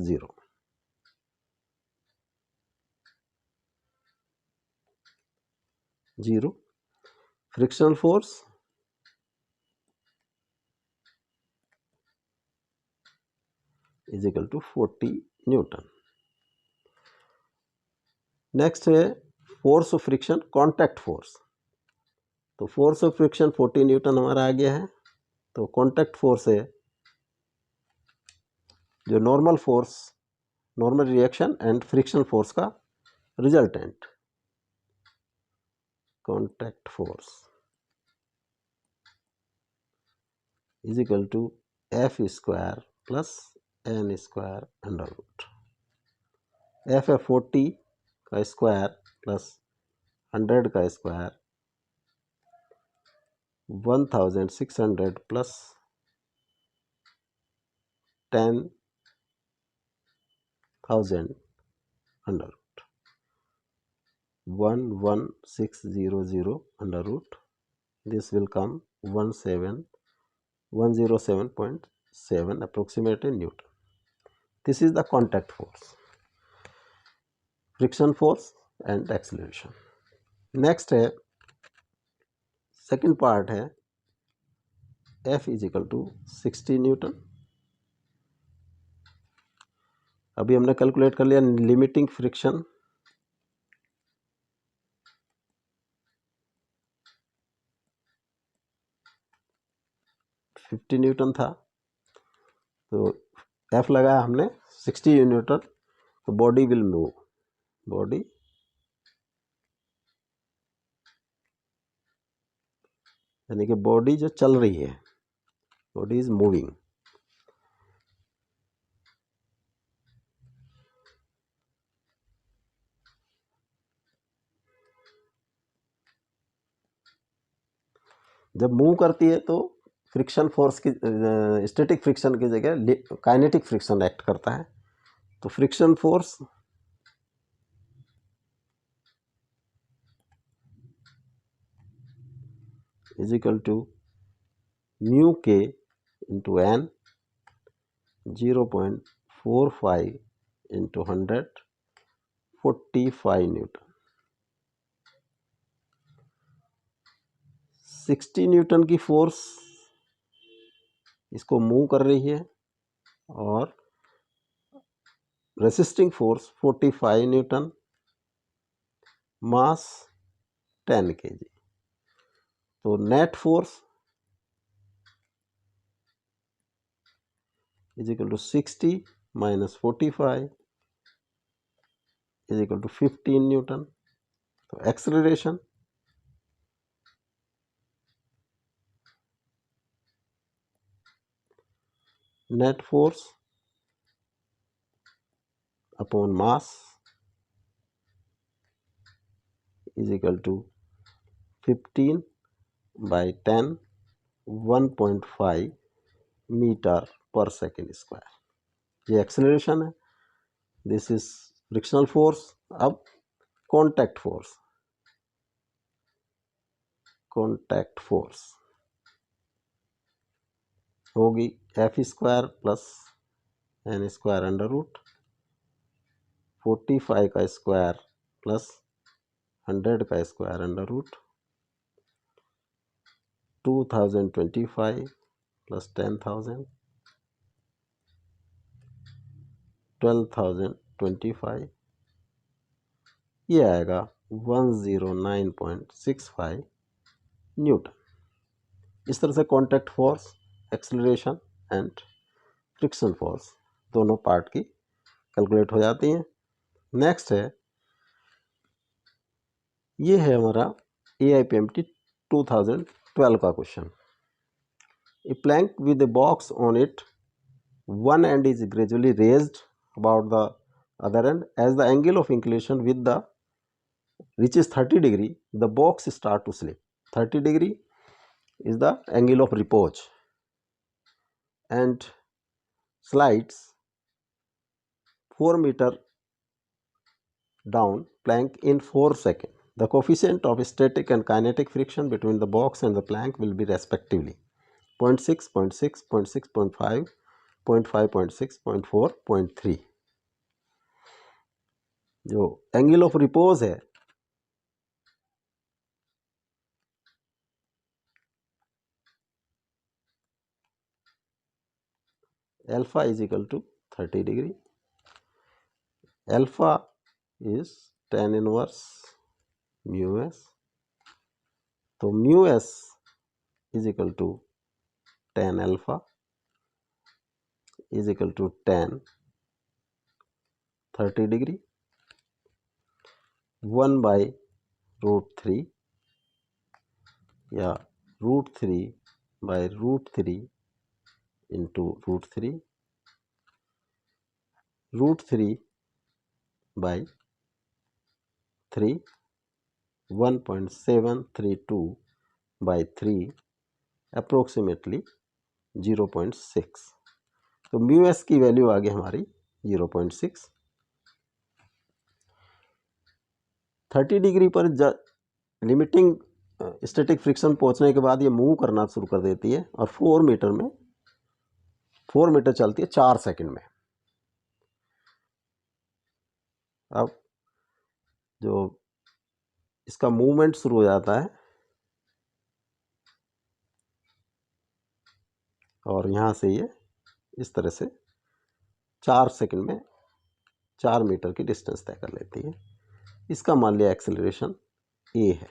0. Frictional force is equal to 40 newton. Next है force of friction, contact force. तो फोर्स ऑफ फ्रिक्शन 40 न्यूटन हमारा आ गया है. तो कॉन्टैक्ट फोर्स है जो normal force, normal reaction and friction force का resultant. Contact force is equal to F square plus N square under root. F है 40 का स्क्वायर प्लस 100 का square, 1600 plus 10,000 under root 11600 under root. This will come 107.7 approximately Newton. This is the contact force, friction force and acceleration. Next है second part है F is equal to 60 Newton. अभी हमने calculate कर लिया limiting friction. $50 Newton था, तो F लगाया हमने 60 न्यूटन. तो बॉडी विल मूव, बॉडी यानी कि बॉडी जो चल रही है, बॉडी इज मूविंग. जब मूव करती है तो फ्रिक्शन फोर्स की, स्टैटिक फ्रिक्शन की जगह काइनेटिक फ्रिक्शन एक्ट करता है. तो friction force is equal to mu k into N, 0.45 into 100, 45 newton. 60 newton की फोर्स इसको मूव कर रही है और resisting force 45 newton, mass 10 kg. तो net force is equal to 60 minus 45 is equal to 15 newton. तो acceleration net force upon mass is equal to 15 by 10, 1.5 metre पर second square. ये एक्सेलरेशन है. This is frictional force. अब contact force, contact force होगी F square plus N square under root 45 का square plus 100 का square under root 2025 plus 10,000 12,025. ये आएगा 109.65 Newton. इस तरह से contact force, acceleration and friction force दोनों पार्ट की कैलकुलेट हो जाती हैं. नेक्स्ट है, ये है हमारा AIPMT 2012 का question. A plank with a box on it, one end is gradually raised about the other end. As the angle of inclination with the reaches 30 degree, the box start to slip. 30 degree is the angle of repose and slides 4 meter down plank in 4 seconds. The coefficient of static and kinetic friction between the box and the plank will be respectively 0.6, 0.6, 0.6.5, 0.5, 0.6, 0.4, 0.3। जो angle of repose है alpha is equal to 30 degree. Alpha is tan inverse mu S, तो mu S is equal to tan alpha is equal to tan 30 degree 1/√3 या √3/√3 into √3 √3/3 1.732/3 approximately 0.6। तो mu S की value आ गई हमारी 0.6। 30 degree पर limiting static friction पहुंचने के बाद ये मूव करना शुरू कर देती है और 4 मीटर चलती है 4 सेकंड में। अब जो इसका मूवमेंट शुरू हो जाता है और यहाँ से ये इस तरह से 4 सेकंड में 4 मीटर की डिस्टेंस तय कर लेती है। इसका मान लिया एक्सेलरेशन ए है।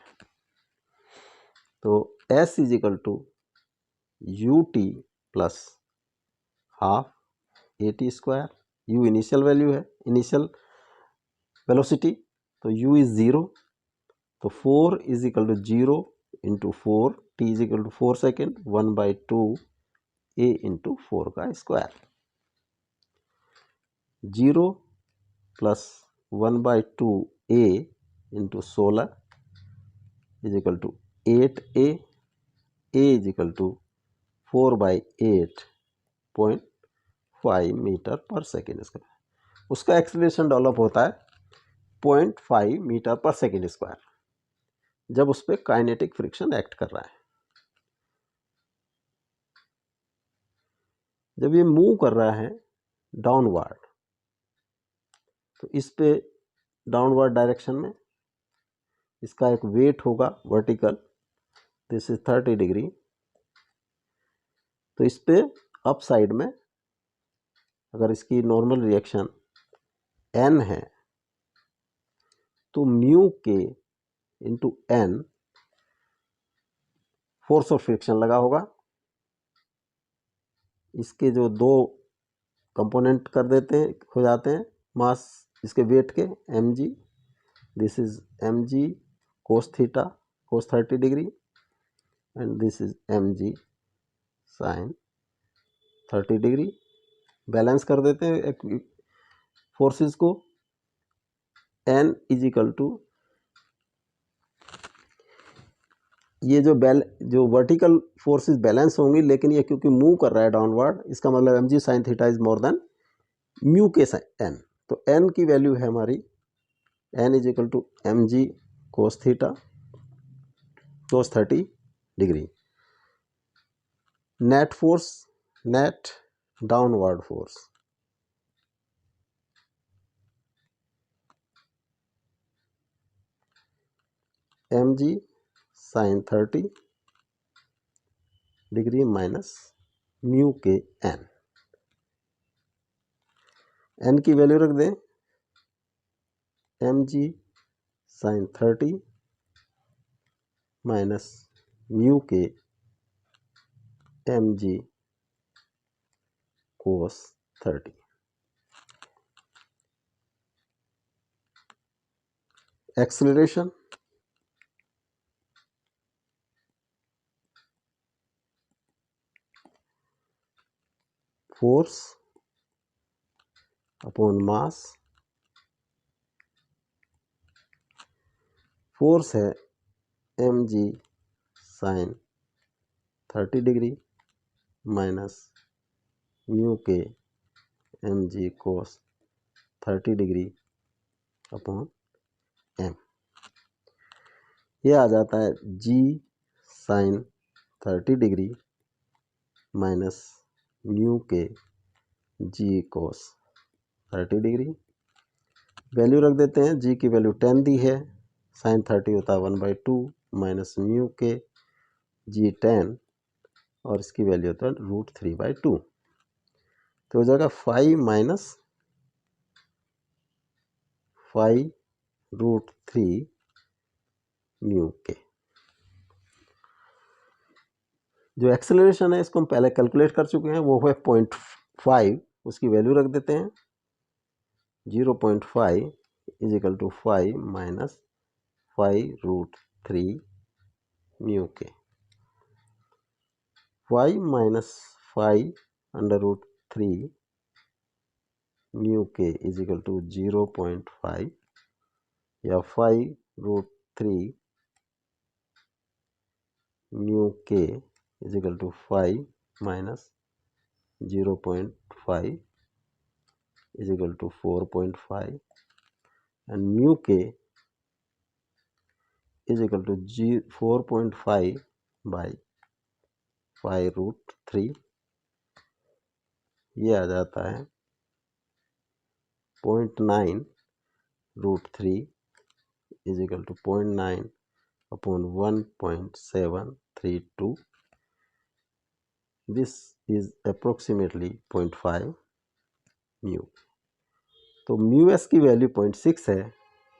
तो s is equal to u t plus half a t square. U initial value है, इनिशियल वेलोसिटी, तो u इज 0, तो 4 is equal to 0 into 4, t is equal to 4 second 1/2 a into 4 का स्क्वायर। 0 प्लस 1/2 a into 16 is equal to 8a, a is equal to 4/8.5 metre पर second square. उसका acceleration develop होता है 0.5 metre पर second square जब उस पर काइनेटिक फ्रिक्शन एक्ट कर रहा है। जब ये मूव कर रहा है डाउनवर्ड, तो इस पे डाउनवर्ड डायरेक्शन में इसका एक वेट होगा वर्टिकल, दिस इज 30 डिग्री। तो इस पे अप साइड में अगर इसकी नॉर्मल रिएक्शन n है तो mu k into n force of friction लगा होगा। इसके जो दो कंपोनेंट कर देते हैं हो जाते हैं मास इसके वेट के mg, this is mg cos theta cos 30 degree and this is mg sin 30 degree. Balance कर देते हैं फोर्सेस को। n इज इक्वल टू ये जो वर्टिकल फोर्सेस बैलेंस होंगी, लेकिन ये क्योंकि मूव कर रहा है डाउनवर्ड, इसका मतलब mg sin theta is more than mu K n। तो n की वैल्यू है हमारी n is equal to mg cos theta cos 30 degree. Net force, net downward force mg sin 30 degree minus mu K n की value रख दें mg sin 30 minus mu K mg cos 30। Acceleration force upon mass. Force है mg sin 30 degree minus mu K mg cos 30 degree upon m। ये आ जाता है g sin 30 degree minus mu के जी कोस 30 degree. Value रख देते हैं, जी की वैल्यू 10 दी है, साइन 30 होता है 1/2 माइनस म्यू के जी 10 और इसकी वैल्यू होता है √3/2। तो हो जाएगा 5 माइनस 5√3 म्यू के। जो एक्सेलरेशन है इसको हम पहले कैलकुलेट कर चुके हैं, वो है 0.5, उसकी वैल्यू रख देते हैं 0.5 = 5 माइनस 5√3 म्यू के। 5 माइनस 5√3 म्यू के = 0.5 या 5√3 म्यू के = 5 minus 0.5 = 4.5 and mu k = 4.5 by 5√3। ये आ जाता है 0.9√3 = 0.9 upon 1.732। This is approximately 0.5 mu. तो म्यू एस की वैल्यू 0.6 है,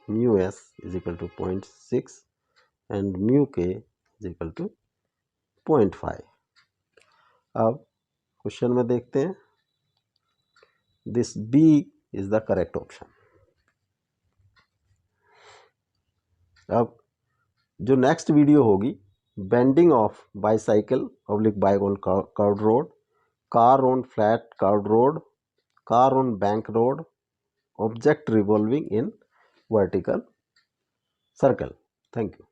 म्यू एस = 0.6 एंड म्यू के = 0.5। अब क्वेश्चन में देखते हैं, this B is the correct option. अब जो नेक्स्ट वीडियो होगी, bending of bicycle oblique bike on curved road, car on flat curved road, car on bank road, object revolving in vertical circle. Thank you.